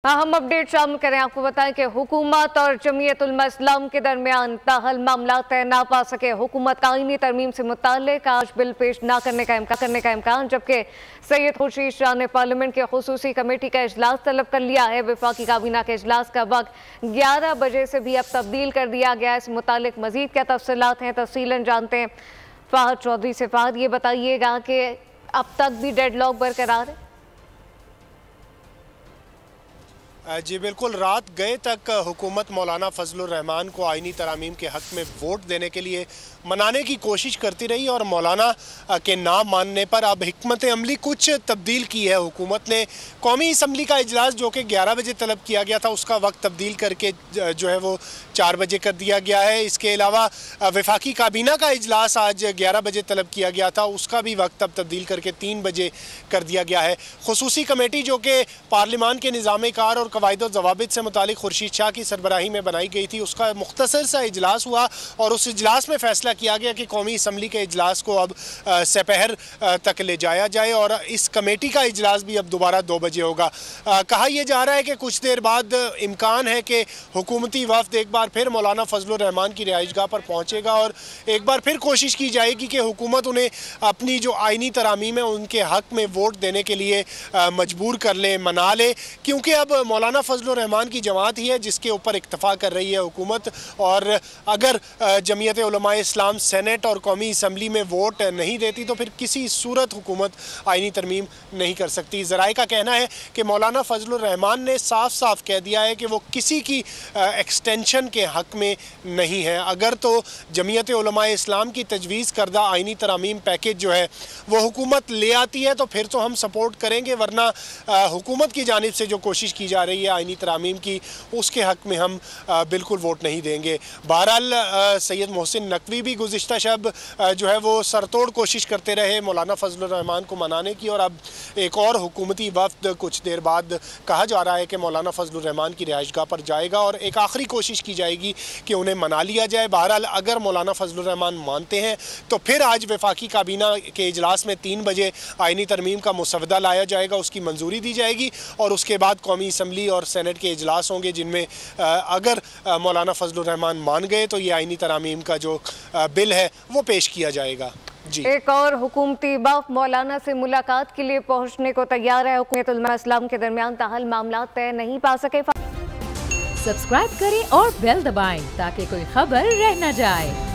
अहम अपडेट शामिल करें। आपको बताएं कि हुकूमत और जमीयत उलमा इस्लाम के दरमियान ताहल मामला तय ना पा सके। हुकूमत का आईनी तरमीम से मुताल्लिक आज बिल पेश ना करने का इम्कान, जबकि सैयद खुर्शीद शाह ने पार्लियामेंट की खुसूसी कमेटी का इजलास तलब कर लिया है। वफाकी काबीना के इजलास का वक्त 11 बजे से भी अब तब्दील कर दिया गया है। इस मुताल्लिक मजीद क्या तफसीलात हैं, तफसीलन जानते हैं फहद चौधरी से। फहद, ये बताइएगा कि अब तक भी डेडलॉक बरकरार है? जी बिल्कुल, रात गए तक हुकूमत मौलाना फजलुर रहमान को आईनी तरामीम के हक़ में वोट देने के लिए मनाने की कोशिश करती रही और मौलाना के ना मानने पर अब हिकमत अमली कुछ तब्दील की है। हुकूमत ने कौमी असम्बली का इजलास जो कि 11 बजे तलब किया गया था उसका वक्त तब्दील करके जो है वो 4 बजे कर दिया गया है। इसके अलावा वफाकी काबीना का इजलास आज 11 बजे तलब किया गया था, उसका भी वक्त अब तब्दील करके 3 बजे कर दिया गया है। खुसूसी कमेटी जो कि पार्लियामान के निज़ाम कार और कवायद और ज़वाबित से मुतालिक खुर्शीद शाह की सरबराही में बनाई गई थी, उसका मुख्तसर सा इजलास हुआ और उस इजलास में फैसला किया गया कि कौमी असम्बली के इजलास को अब सपहर तक ले जाया जाए और इस कमेटी का इजलास भी अब दोबारा 2 बजे होगा। कहा यह जा रहा है कि कुछ देर बाद इम्कान है कि हुकूमती वफ़द एक बार फिर मौलाना फजलुर रहमान की रिहाइशगाह पर पहुँचेगा और एक बार फिर कोशिश की जाएगी कि हुकूमत उन्हें अपनी जो आइनी तरामीम है उनके हक़ में वोट देने के लिए मजबूर कर ले, मना ले, क्योंकि अब मौलाना फजलुर रहमान की जमात ही है जिसके ऊपर इक्तफ़ा कर रही है हुकूमत। और अगर जमीयत उलमा इस्लाम सेनेट और कौमी असम्बली में वोट नहीं देती तो फिर किसी सूरत हुकूमत आइनी तरमीम नहीं कर सकती। ज़राए का कहना है कि मौलाना फजलुर रहमान ने साफ साफ कह दिया है कि वो किसी की एक्सटेंशन के हक़ में नहीं है। अगर तो जमीयत उलमा इस्लाम की तजवीज़ करदा आइनी तरामीम पैकेज जो है वो हुकूमत ले आती है तो फिर तो हम सपोर्ट करेंगे, वरना हुकूमत की जानिब से जो कोशिश की जा रही है आइनी तरामीम की उसके हक़ में हम बिल्कुल वोट नहीं देंगे। बहरहाल सैयद मोहसिन नकवी भी गुज़िश्ता शब जो है वो सरतोड़ कोशिश करते रहे मौलाना फजलुर रहमान को मनाने की और अब एक और हुकूमती वफ़द कुछ देर बाद कहा जा रहा है कि मौलाना फजलुर रहमान की रिहाइशगाह पर जाएगा और एक आखिरी कोशिश की जाएगी कि उन्हें मना लिया जाए। बहरहाल अगर मौलाना फजलुर रहमान मानते हैं तो फिर आज वफाकी काबीना के इजलास में 3 बजे आइनी तरमीम का मुसवदा लाया जाएगा, उसकी मंजूरी दी जाएगी और उसके बाद कौमी असम्बली और सेनेट के इजलास होंगे जिनमें अगर मौलाना फजलुर रहमान मान गए तो ये आइनी तरामीम का जो बिल है वो पेश किया जाएगा। जी, एक और हुकूमती वफ़द मौलाना से मुलाकात के लिए पहुंचने को तैयार है। हुकूमत उलमा इस्लाम के दरमियान ताहल मामला तय नहीं पा सके। सब्सक्राइब करें और बेल दबाएं ताकि कोई खबर रह न जाए।